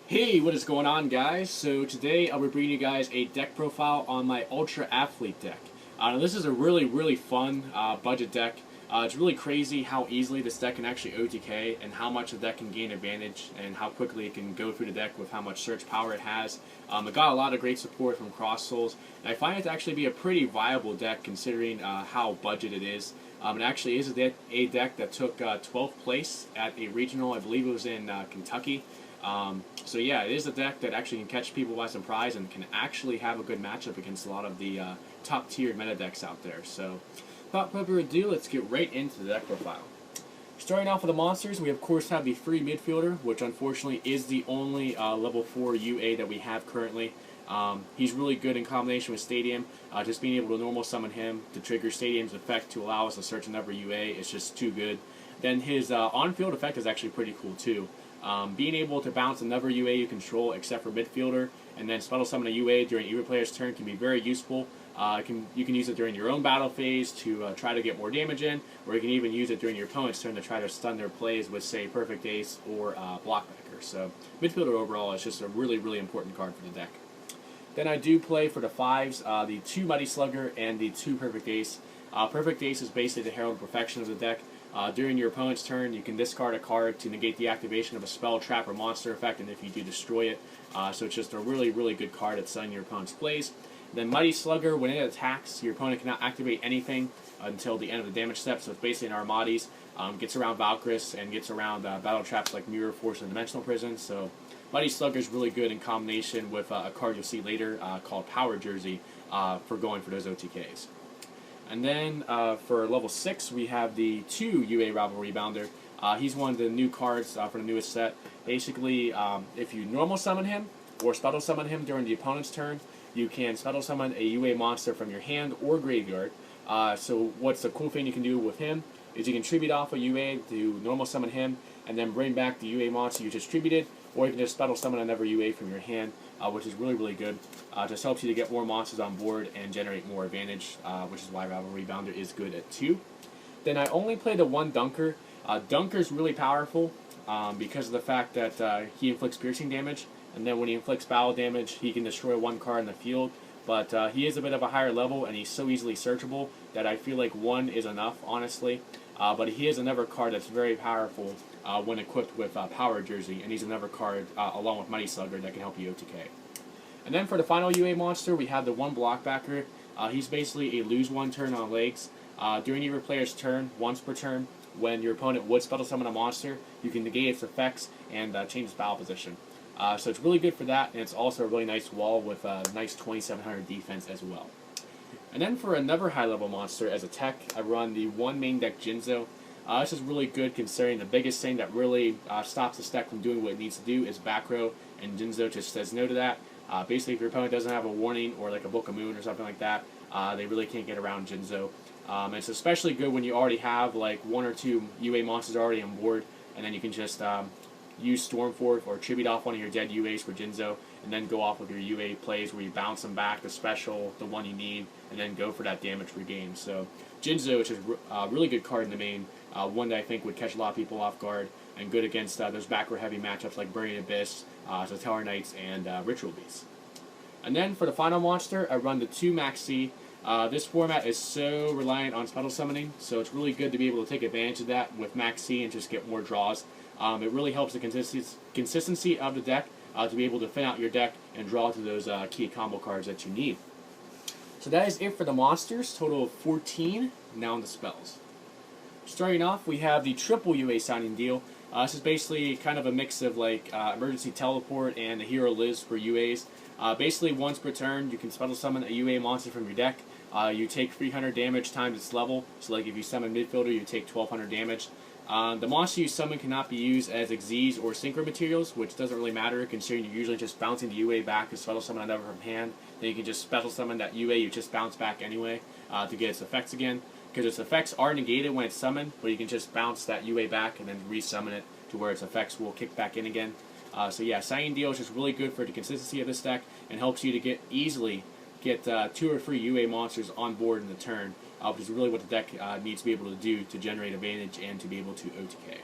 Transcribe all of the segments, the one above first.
Hey, what is going on, guys? So today I'll be bringing you guys a deck profile on my Ultra Athlete deck. Now this is a really fun budget deck. It's really crazy how easily this deck can actually OTK and how much the deck can gain advantage and how quickly it can go through the deck with how much search power it has. It got a lot of great support from Cross Souls, and I find it to actually be a pretty viable deck considering how budget it is. It actually is a deck that took 12th place at a regional, I believe it was in Kentucky. So yeah, it is a deck that actually can catch people by surprise and can actually have a good matchup against a lot of the top tier meta decks out there. So without further ado, let's get right into the deck profile. Starting off with the monsters, we of course have the free midfielder, which unfortunately is the only level 4 UA that we have currently. He's really good in combination with Stadium. Just being able to normal summon him to trigger Stadium's effect to allow us to search another UA is just too good. Then his on-field effect is actually pretty cool too. Being able to bounce another UA you control except for midfielder and then spell summon a UA during either player's turn can be very useful. You can use it during your own battle phase to try to get more damage in, or you can even use it during your opponent's turn to try to stun their plays with, say, Perfect Ace or Blockbacker. So midfielder overall is just a really important card for the deck. Then I do play for the 5s, the 2 Mighty Slugger and the 2 Perfect Ace. Perfect Ace is basically the Herald Perfection of the deck. During your opponent's turn, you can discard a card to negate the activation of a spell, trap, or monster effect, and if you do, destroy it. So it's just a really good card at stunning your opponent's plays. Then Mighty Slugger, when it attacks, your opponent cannot activate anything until the end of the damage step, so it's basically an Armades. Gets around Valkyris and gets around battle traps like Mirror Force and Dimensional Prison. So Mighty Slugger is really good in combination with a card you'll see later called Power Jersey for going for those OTKs. And then for level 6, we have the 2 UA Rabble Rebounder. He's one of the new cards for the newest set. Basically, if you normal summon him or special summon him during the opponent's turn, you can special summon a UA monster from your hand or graveyard. So what's the cool thing you can do with him is you can tribute off a UA to normal summon him and then bring back the UA monster you just tributed, or you can just special summon another UA from your hand, which is really good. Just helps you to get more monsters on board and generate more advantage, which is why Rabble Rebounder is good at 2. Then I only play the 1 Dunker. Dunker's really powerful because of the fact that he inflicts piercing damage, and then when he inflicts battle damage, he can destroy 1 card in the field. But he is a bit of a higher level, and he's so easily searchable that I feel like 1 is enough, honestly. But he is another card that's very powerful when equipped with Power Jersey, and he's another card along with Mighty Slugger that can help you OTK. And then for the final UA monster, we have the 1 Blockbacker. He's basically a lose 1 turn on legs. During your player's turn, once per turn, when your opponent would special summon a monster, you can negate its effects and change its battle position. So it's really good for that, and it's also a really nice wall with a nice 2700 defense as well. And then for another high-level monster as a tech, I run the 1 main deck Jinzo. This is really good considering the biggest thing that really stops this deck from doing what it needs to do is back row, and Jinzo just says no to that. Basically, if your opponent doesn't have a warning or like a Book of Moon or something like that, they really can't get around Jinzo. It's especially good when you already have like 1 or 2 UA monsters already on board, and then you can just use Stormforth or tribute off one of your dead UAs for Jinzo, and then go off with your UA plays where you bounce them back to special, the one you need, and then go for that damage regain. So Jinzo, which is a really good card in the main, one that I think would catch a lot of people off guard, and good against those back-row heavy matchups like Burning Abyss, Stellar Knights, and Ritual Beasts. And then for the final monster, I run the 2 Maxx C. This format is so reliant on special summoning, so it's really good to be able to take advantage of that with Maxx C and just get more draws. It really helps the consistency of the deck to be able to thin out your deck and draw to those key combo cards that you need. So that is it for the monsters, total of 14. Now on the spells. Starting off, we have the triple UA signing deal. This is basically kind of a mix of like emergency teleport and the hero lives for UAs. Basically, once per turn, you can special summon a UA monster from your deck. You take 300 damage times its level. So like if you summon midfielder, you take 1200 damage. The monster you summon cannot be used as Xyz or Synchro materials, which doesn't really matter considering you're usually just bouncing the UA back to special summon another from hand. Then you can just special summon that UA you just bounce back anyway to get its effects again. Because its effects are negated when it's summoned, but you can just bounce that UA back and then resummon it to where its effects will kick back in again. So yeah, Signing Deal is just really good for the consistency of this deck and helps you to easily get 2 or 3 UA monsters on board in the turn, which is really what the deck needs to be able to do to generate advantage and to be able to OTK.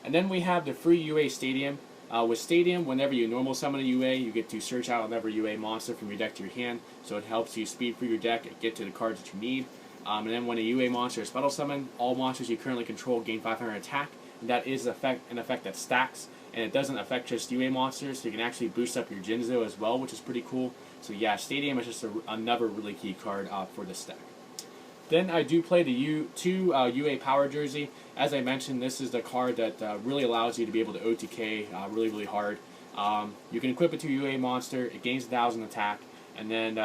And then we have the free UA Stadium. With Stadium, whenever you normal summon a UA, you get to search out another UA monster from your deck to your hand, so it helps you speed through your deck and get to the cards that you need. And then when a UA monster is special summoned, all monsters you currently control gain 500 attack, and that is an effect that stacks, and it doesn't affect just UA monsters, so you can actually boost up your Jinzo as well, which is pretty cool. So yeah, Stadium is just another really key card for this deck. Then I do play the two UA Power Jersey. As I mentioned, this is the card that really allows you to be able to OTK really hard. You can equip it to a UA monster, it gains 1,000 attack, and then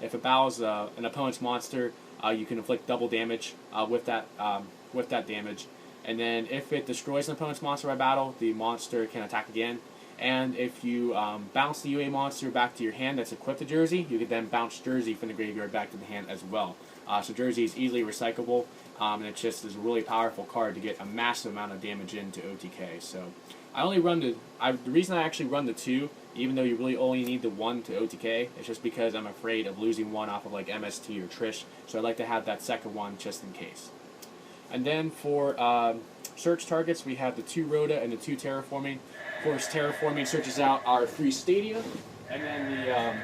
if it battles an opponent's monster, you can inflict double damage with that damage. And then if it destroys an opponent's monster by battle, the monster can attack again. And if you bounce the UA monster back to your hand that's equipped to Jersey, you can then bounce Jersey from the graveyard back to the hand as well. So Jersey is easily recyclable, and it just is a really powerful card to get a massive amount of damage into OTK. So I only run the reason I actually run the 2, even though you really only need the 1 to OTK, is just because I'm afraid of losing one off of like MST or Trish. So I like to have that second one just in case. And then for search targets, we have the 2 Rhoda and the 2 Terraforming. Of course, Terraforming searches out our 3 Stadia, and then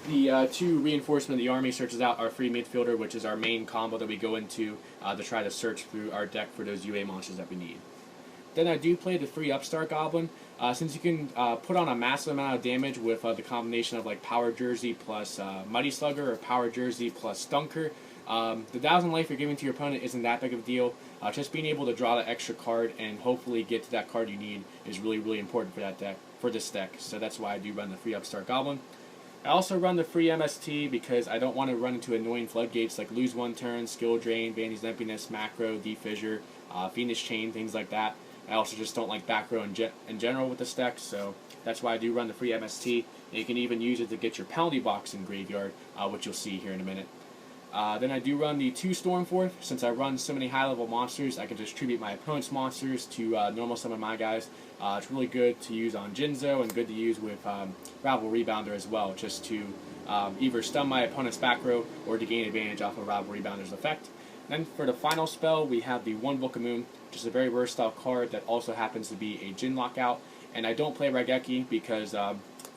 the 2 Reinforcement of the Army searches out our 3 Midfielder, which is our main combo that we go into to try to search through our deck for those UA monsters that we need. Then I do play the 3 Upstart Goblin. Since you can put on a massive amount of damage with the combination of like Power Jersey plus Mighty Slugger or Power Jersey plus Stunker, the 1,000 life you're giving to your opponent isn't that big of a deal. Just being able to draw that extra card and hopefully get to that card you need is really important for this deck. So that's why I do run the 3 Upstart Goblin. I also run the free MST because I don't want to run into annoying floodgates like lose 1 turn, skill drain, Vandy's Emptiness, macro, defissure, Phoenix Chain, things like that. I also just don't like back row in general with this deck, so that's why I do run the free MST. And you can even use it to get your penalty box in graveyard, which you'll see here in a minute. Then I do run the 2 Stormforth. Since I run so many high-level monsters, I can just tribute my opponent's monsters to normal summon my guys. It's really good to use on Jinzo and good to use with Rabble Rebounder as well, just to either stun my opponent's back row or to gain advantage off of Rabble Rebounder's effect. Then for the final spell, we have the 1 Book of Moon, which is a very versatile card that also happens to be a Jin Lockout. And I don't play Raigeki because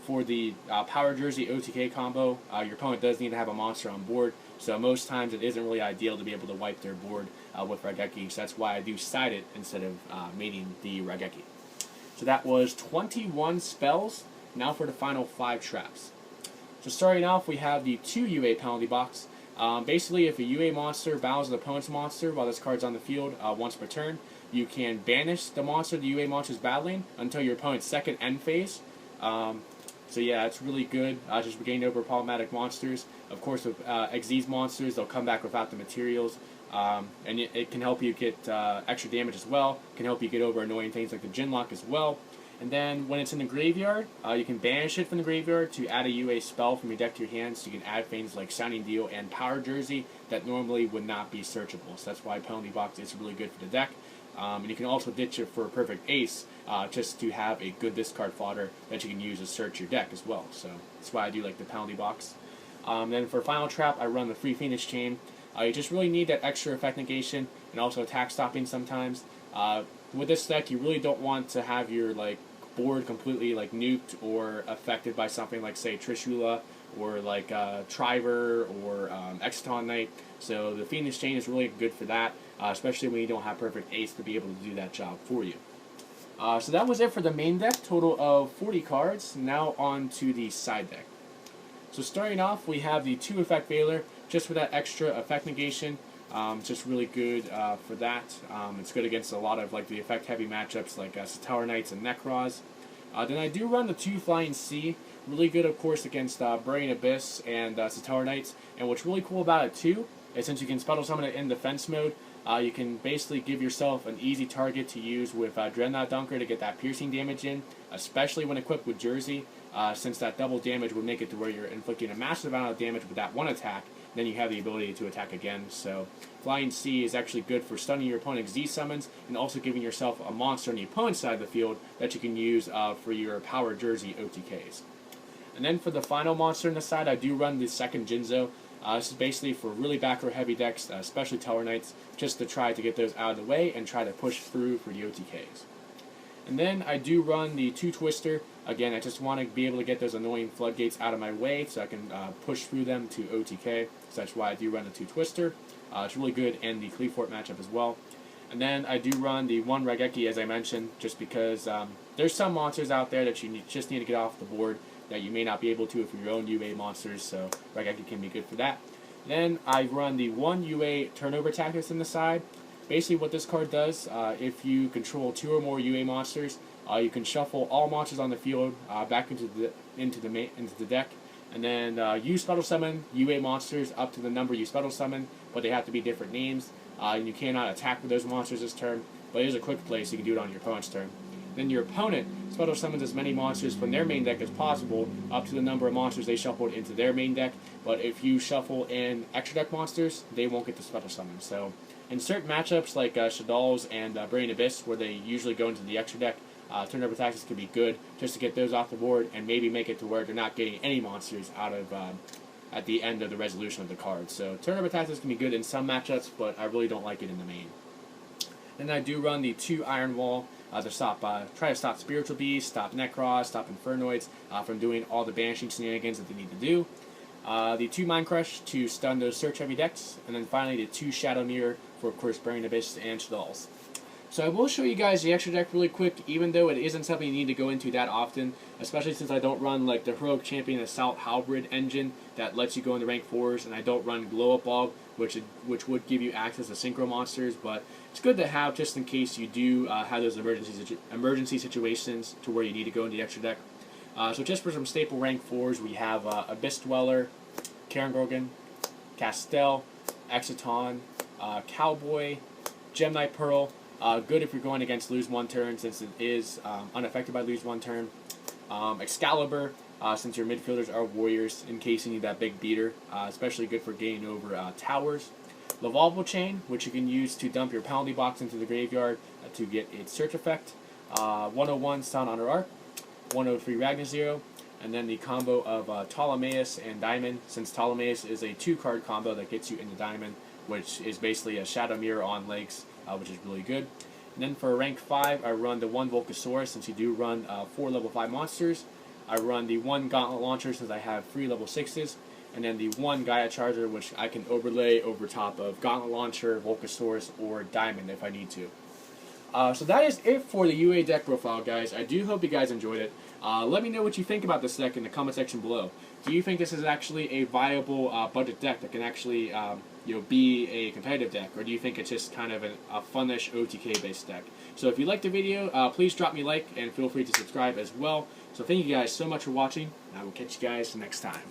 for the Power Jersey OTK combo, your opponent does need to have a monster on board. So most times it isn't really ideal to be able to wipe their board with Raigeki. So that's why I do side it instead of mating the Raigeki. So that was 21 spells. Now for the final 5 traps. So starting off, we have the 2 UA penalty box. Basically, if a UA monster battles an opponent's monster while this card's on the field once per turn, you can banish the monster the UA monster is battling until your opponent's second end phase. So yeah, it's really good. Just regain over problematic monsters. Of course, with Xyz monsters, they'll come back without the materials. And it can help you get extra damage as well. It can help you get over annoying things like the Jinlock as well. And then when it's in the graveyard, you can banish it from the graveyard to add a UA spell from your deck to your hand. So you can add things like Sounding Deal and Power Jersey that normally would not be searchable. So that's why Penalty Box is really good for the deck. And you can also ditch it for a perfect ace just to have a good discard fodder that you can use to search your deck as well. So that's why I do like the Penalty Box. Then for Final Trap, I run the free Phoenix Chain. You just really need that extra effect negation and also attack stopping sometimes. With this deck, you really don't want to have your board completely nuked or affected by something like, say, Trishula or Triver or Exciton Knight. So the Phoenix Chain is really good for that, especially when you don't have perfect ace to be able to do that job for you. So that was it for the main deck, total of 40 cards. Now on to the side deck. So starting off, we have the 2 Effect Veiler, just for that extra effect negation. Just really good for that. It's good against a lot of the effect heavy matchups like Satellar Knights and Necros. Then I do run the 2 Flying Sea, really good of course against Burying Abyss and Satellar Knights. And what's really cool about it too is since you can special summon it in defense mode, you can basically give yourself an easy target to use with Dreadnought Dunker to get that piercing damage in, especially when equipped with Jersey, since that double damage would make it to where you're inflicting a massive amount of damage with that one attack. Then you have the ability to attack again. So Flying Sea is actually good for stunning your opponent's Z summons and also giving yourself a monster on the opponent's side of the field that you can use for your Power Jersey OTKs. And then for the final monster on the side, I do run the second Jinzo. This is basically for really back row heavy decks, especially Tellar Knights, just to try to get those out of the way and try to push through for the OTKs. And then I do run the 2 Twister. Again, I just want to be able to get those annoying floodgates out of my way so I can push through them to OTK. So that's why I do run the 2 Twister. It's really good in the Qliphort matchup as well. And then I do run the 1 Raigeki, as I mentioned, just because there's some monsters out there that you just need to get off the board that you may not be able to with your own UA monsters, so Raigeki can be good for that. Then I run the 1 UA Turnover Tactics in the side. Basically what this card does, if you control 2 or more UA monsters, you can shuffle all monsters on the field back into the deck, and then you special summon UA monsters up to the number you special summon, but they have to be different names. And you cannot attack with those monsters this turn, but it is a quick play, so you can do it on your opponent's turn. Then your opponent special summons as many monsters from their main deck as possible, up to the number of monsters they shuffled into their main deck. But if you shuffle in extra deck monsters, they won't get the special summon. So in certain matchups like Shadal's and Brilliant Abyss, where they usually go into the extra deck, Turnover Tactics could be good just to get those off the board and maybe make it to where they're not getting any monsters out of at the end of the resolution of the card. So Turnover Tactics can be good in some matchups, but I really don't like it in the main. Then I do run the 2 Iron Wall to try to stop Spiritual Beasts, stop Necros, stop Infernoids from doing all the banishing shenanigans that they need to do. The 2 Mind Crush to stun those search heavy decks, and then finally the 2 Shadow Mirror for, of course, Brilliant Abyss and Shadal's. So I will show you guys the extra deck really quick, even though it isn't something you need to go into that often, especially since I don't run like the Heroic Champion Assault Halberd engine that lets you go into rank 4s, and I don't run Glow Up Bulb, which would give you access to synchro monsters, but it's good to have just in case you do have those emergency situations to where you need to go into the extra deck. So just for some staple rank 4s, we have Abyss Dweller, Cairngorgon, Castel, Exciton, Cowboy, Gemini Pearl. Good if you're going against lose 1 turn, since it is unaffected by lose 1 turn. Excalibur, since your midfielders are warriors, in case you need that big beater, especially good for getting over towers. Lavalval Chain, which you can use to dump your penalty box into the graveyard to get its search effect. 101 Sun Honor Arc, 103 Ragnarzero, and then the combo of Ptolemaeus and Diamond, since Ptolemaeus is a 2-card combo that gets you into Diamond, which is basically a Shadow Mirror on legs, which is really good. And then for rank 5, I run the 1 Volcasaurus, since you do run 4 level 5 monsters. I run the 1 Gauntlet Launcher, since I have 3 level 6s. And then the 1 Gaia Charger, which I can overlay over top of Gauntlet Launcher, Volcasaurus, or Diamond if I need to. So that is it for the UA deck profile, guys. I do hope you guys enjoyed it. Let me know what you think about this deck in the comment section below. Do you think this is actually a viable budget deck that can actually be a competitive deck, or do you think it's just kind of a fun-ish OTK-based deck? So if you liked the video, please drop me a like and feel free to subscribe as well. So thank you guys so much for watching, and I will catch you guys next time.